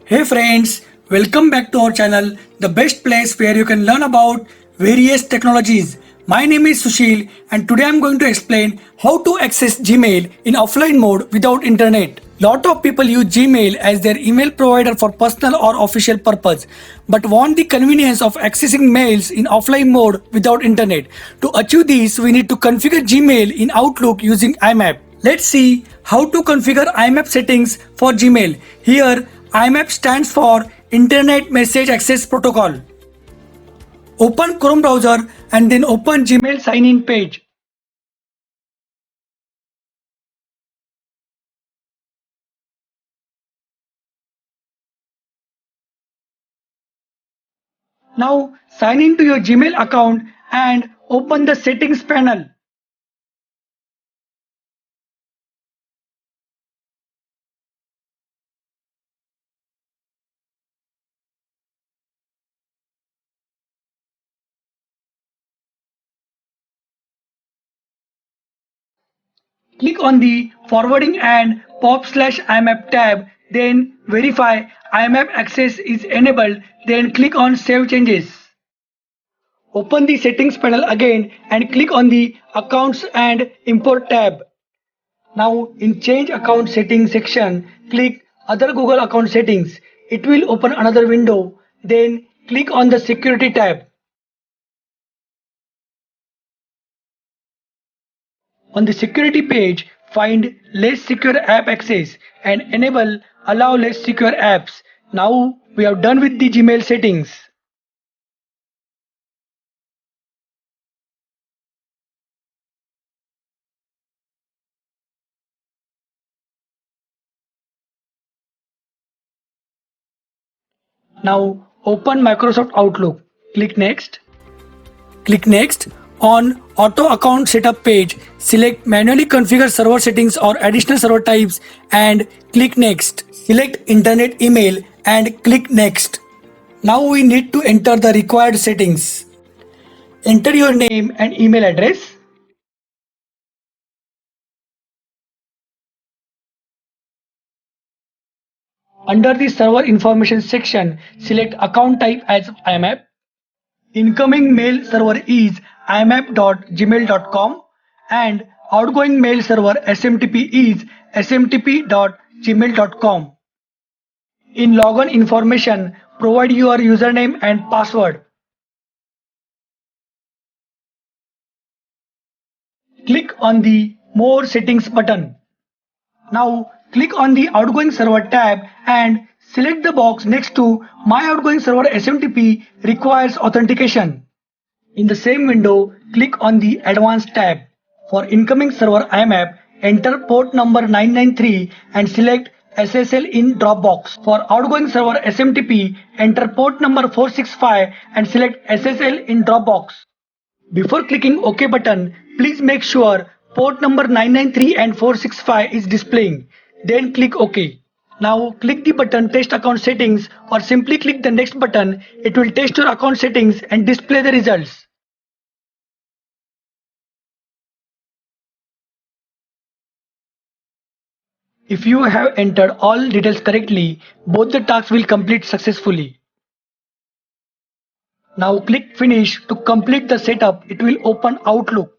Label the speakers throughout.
Speaker 1: Hey friends, welcome back to our channel, the best place where you can learn about various technologies. My name is Sushil and today I'm going to explain how to access Gmail in offline mode without internet. Lot of people use Gmail as their email provider for personal or official purpose, but want the convenience of accessing mails in offline mode without internet. To achieve this, we need to configure Gmail in Outlook using IMAP. Let's see how to configure IMAP settings for Gmail. Here, IMAP stands for Internet Message Access Protocol. Open Chrome browser and then open Gmail sign-in page. Now sign in to your Gmail account and open the settings panel. Click on the forwarding and pop/IMAP tab, then verify IMAP access is enabled, then click on Save Changes. Open the settings panel again and click on the Accounts and Import tab. Now in Change Account Settings section, click Other Google Account Settings. It will open another window. Then click on the Security tab. On the security page, find Less Secure App Access and enable Allow Less Secure Apps. Now we are done with the Gmail settings. Now open Microsoft Outlook. Click Next. Click Next. On Auto Account Setup page, select Manually Configure Server Settings or Additional Server Types and click Next. Select Internet Email and click Next. Now we need to enter the required settings. Enter your name and email address. Under the Server Information section, select Account Type as IMAP. Incoming mail server is imap.gmail.com and outgoing mail server SMTP is smtp.gmail.com. In login information, provide your username and password. Click on the More Settings button. Now click on the Outgoing Server tab and select the box next to My Outgoing Server SMTP requires authentication. In the same window, click on the Advanced tab. For incoming server IMAP, enter port number 993 and select SSL in Dropbox. For outgoing server SMTP, enter port number 465 and select SSL in Dropbox. Before clicking OK button, please make sure port number 993 and 465 is displaying. Then click OK. Now click the button Test Account Settings or simply click the Next button. It will test your account settings and display the results. If you have entered all details correctly, both the tasks will complete successfully. Now click Finish to complete the setup. It will open Outlook.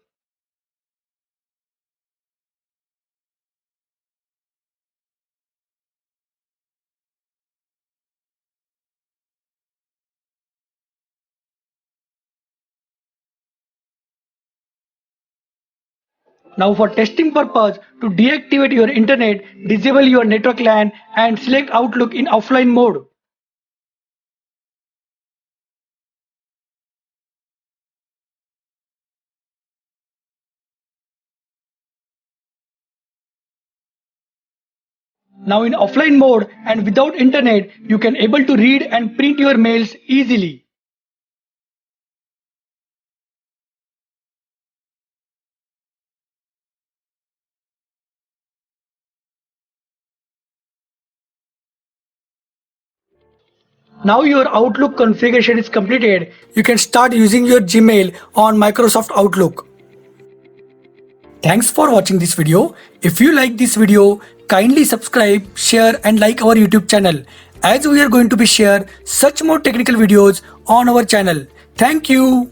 Speaker 1: Now for testing purpose, to deactivate your internet, disable your network LAN and select Outlook in offline mode. Now in offline mode and without internet, you can able to read and print your mails easily. Now your Outlook configuration is completed. You can start using your Gmail on Microsoft Outlook. Thanks for watching this video. If you like this video, kindly subscribe, share and like our YouTube channel. as we are going to be share such more technical videos on our channel. Thank you.